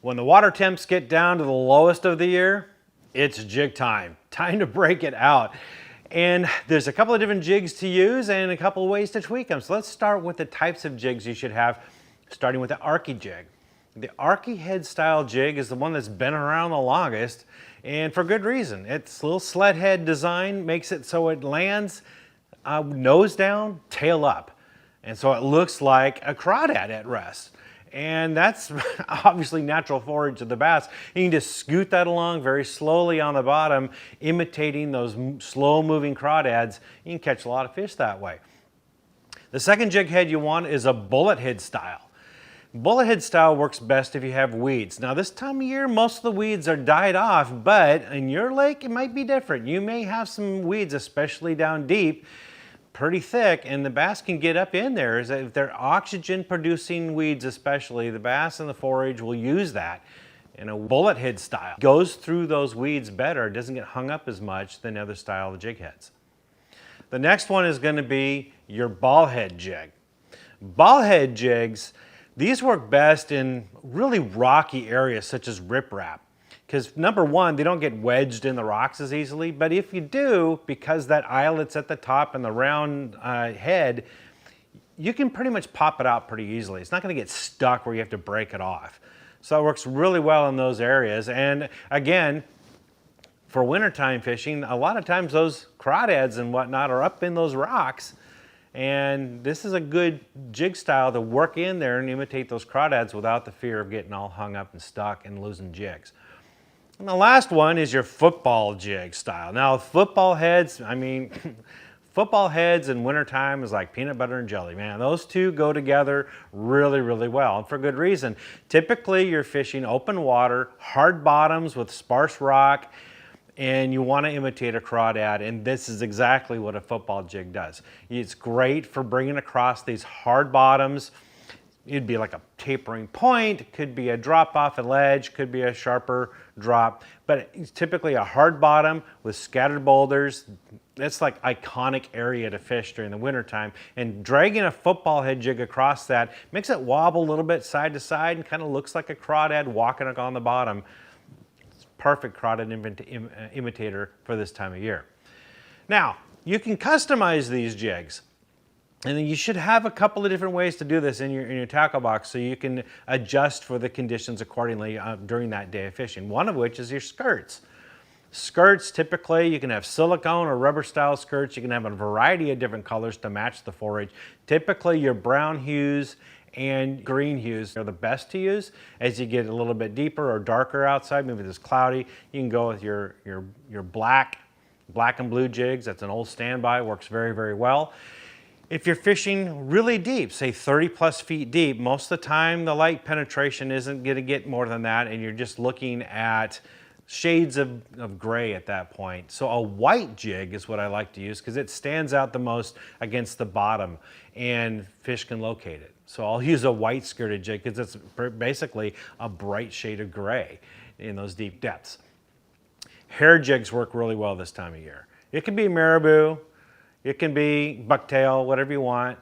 When the water temps get down to the lowest of the year, it's jig time. Time to break it out. And there's a couple of different jigs to use and a couple of ways to tweak them. So let's start with the types of jigs you should have, starting with the Arky jig. The Arky head style jig is the one that's been around the longest, and for good reason. Its little sled head design makes it so it lands nose down, tail up. And so it looks like a crawdad at rest. And that's obviously natural forage of the bass. You can just scoot that along very slowly on the bottom, imitating those slow moving crawdads. You can catch a lot of fish that way. The second jig head you want is a bullet head style. Bullet head style works best if you have weeds. Now this time of year, most of the weeds are died off, but in your lake, it might be different. You may have some weeds, especially down deep, pretty thick, and the bass can get up in there. If they're oxygen producing weeds especially, the bass and the forage will use that in a bullet head style. Goes through those weeds better, it doesn't get hung up as much than the other style of jig heads. The next one is going to be your ball head jig. Ball head jigs, these work best in really rocky areas such as riprap. Because number one, they don't get wedged in the rocks as easily, but if you do, because that eyelet's at the top and the round head, you can pretty much pop it out pretty easily. It's not going to get stuck where you have to break it off. So it works really well in those areas. And again, for wintertime fishing, a lot of times those crawdads and whatnot are up in those rocks. And this is a good jig style to work in there and imitate those crawdads without the fear of getting all hung up and stuck and losing jigs. And the last one is your football jig style. Now football heads, I mean, football heads in wintertime is like peanut butter and jelly, man. Those two go together really, really well, and for good reason. Typically you're fishing open water, hard bottoms with sparse rock, and you want to imitate a crawdad, and this is exactly what a football jig does. It's great for bringing across these hard bottoms. It'd be like a tapering point, could be a drop off a ledge, could be a sharper drop, but it's typically a hard bottom with scattered boulders. That's like iconic area to fish during the wintertime, and dragging a football head jig across that makes it wobble a little bit side to side and kind of looks like a crawdad walking on the bottom. It's perfect crawdad imitator for this time of year. Now, you can customize these jigs. And then you should have a couple of different ways to do this in your tackle box so you can adjust for the conditions accordingly during that day of fishing. One of which is your skirts. Skirts, typically you can have silicone or rubber style skirts. You can have a variety of different colors to match the forage. Typically your brown hues and green hues are the best to use. As you get a little bit deeper or darker outside, maybe it's cloudy, you can go with your black and blue jigs. That's an old standby, works very, very well. If you're fishing really deep, say 30 plus feet deep, most of the time the light penetration isn't going to get more than that, and you're just looking at shades of gray at that point. So a white jig is what I like to use because it stands out the most against the bottom and fish can locate it. So I'll use a white skirted jig because it's basically a bright shade of gray in those deep depths. Hair jigs work really well this time of year. It can be marabou, it can be bucktail, whatever you want.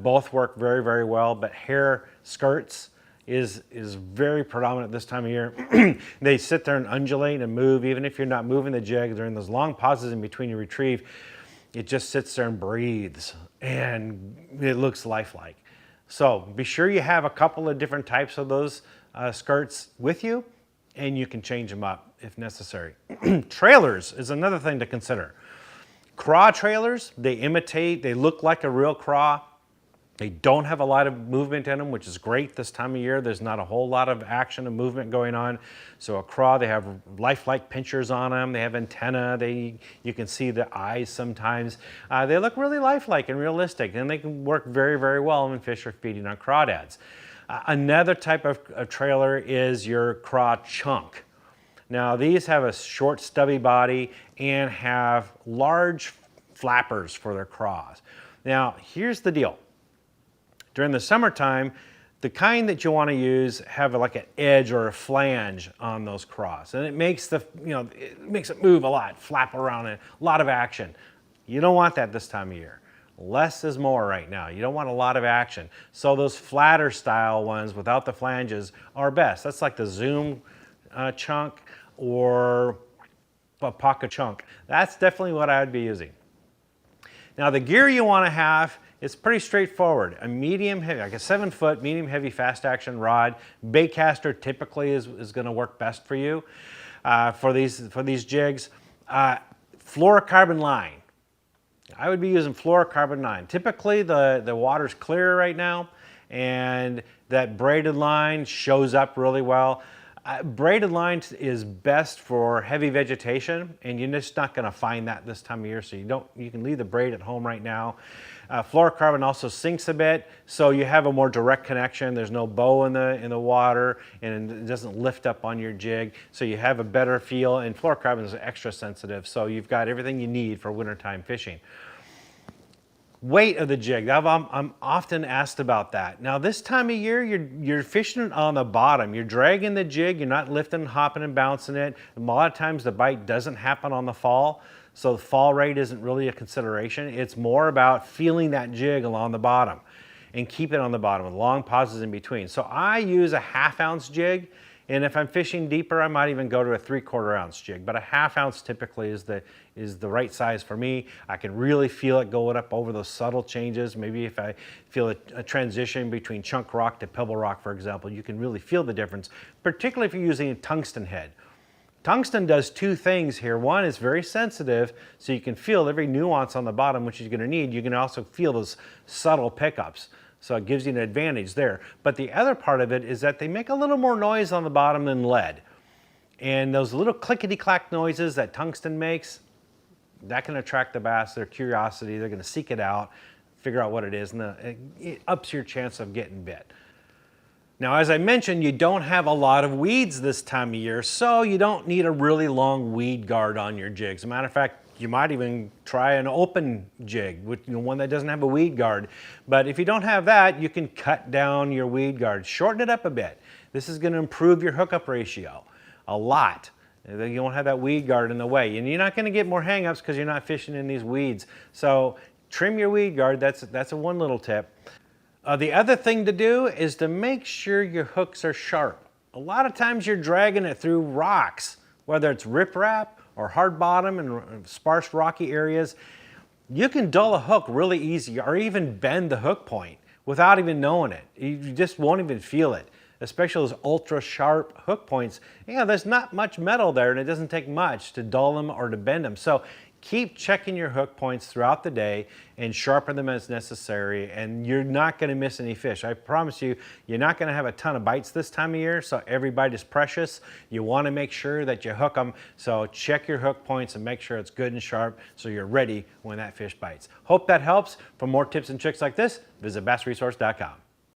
Both work very, very well, but hair skirts is very predominant this time of year. They sit there and undulate and move. Even if you're not moving the jig during those long pauses in between you retrieve, it just sits there and breathes, and it looks lifelike. So be sure you have a couple of different types of those skirts with you, and you can change them up if necessary. Trailers is another thing to consider. Craw trailers, they look like a real craw. They don't have a lot of movement in them, which is great this time of year. There's not a whole lot of action and movement going on. So a craw, they have lifelike pinchers on them. They have antenna. You can see the eyes sometimes. They look really lifelike and realistic, and they can work very, very well when fish are feeding on crawdads. Another type of trailer is your craw chunk. Now these have a short stubby body and have large flappers for their craws. Now here's the deal. During the summertime, the kind that you want to use have like an edge or a flange on those craws, and it makes it makes it move a lot, flap around, and a lot of action. You don't want that this time of year. Less is more right now. You don't want a lot of action. So those flatter style ones without the flanges are best. That's like the Zoom chunk or a pocket chunk. That's definitely what I would be using. Now the gear you want to have is pretty straightforward. A medium heavy, like a 7-foot medium heavy fast action rod. Baitcaster typically is going to work best for you for these jigs. Fluorocarbon line. I would be using fluorocarbon line. Typically the water's clear right now and that braided line shows up really well. Braided line is best for heavy vegetation, and you're just not going to find that this time of year, so you can leave the braid at home right now. Fluorocarbon also sinks a bit, so you have a more direct connection. There's no bow in the water, and it doesn't lift up on your jig, so you have a better feel, and fluorocarbon is extra sensitive, so you've got everything you need for wintertime fishing. Weight of the jig, I'm often asked about that. Now this time of year, you're fishing on the bottom. You're dragging the jig, you're not lifting, hopping, and bouncing it. A lot of times the bite doesn't happen on the fall, so the fall rate isn't really a consideration. It's more about feeling that jig along the bottom and keep it on the bottom with long pauses in between. So I use a 1/2 ounce jig, and if I'm fishing deeper, I might even go to a 3/4 ounce jig, but a 1/2 ounce typically is the right size for me. I can really feel it going up over those subtle changes. Maybe if I feel a transition between chunk rock to pebble rock, for example, you can really feel the difference, particularly if you're using a tungsten head. Tungsten does two things here. One is very sensitive, so you can feel every nuance on the bottom, which you're going to need. You can also feel those subtle pickups. So it gives you an advantage there. But the other part of it is that they make a little more noise on the bottom than lead. And those little clickety-clack noises that tungsten makes, that can attract the bass, their curiosity. They're going to seek it out, figure out what it is, and it ups your chance of getting bit. Now, as I mentioned, you don't have a lot of weeds this time of year, so you don't need a really long weed guard on your jigs. As a matter of fact, you might even try an open jig, with one that doesn't have a weed guard. But if you don't have that, you can cut down your weed guard, shorten it up a bit. This is going to improve your hookup ratio a lot. You won't have that weed guard in the way, and you're not going to get more hangups because you're not fishing in these weeds. So trim your weed guard. That's a one little tip. The other thing to do is to make sure your hooks are sharp. A lot of times you're dragging it through rocks, whether it's riprap or hard bottom and sparse rocky areas. You can dull a hook really easy or even bend the hook point without even knowing it. You just won't even feel it, especially those ultra sharp hook points. There's not much metal there, and it doesn't take much to dull them or to bend them. So keep checking your hook points throughout the day and sharpen them as necessary, and you're not going to miss any fish. I promise you, you're not going to have a ton of bites this time of year, so every bite is precious. You want to make sure that you hook them, so check your hook points and make sure it's good and sharp so you're ready when that fish bites. Hope that helps. For more tips and tricks like this, visit bassresource.com.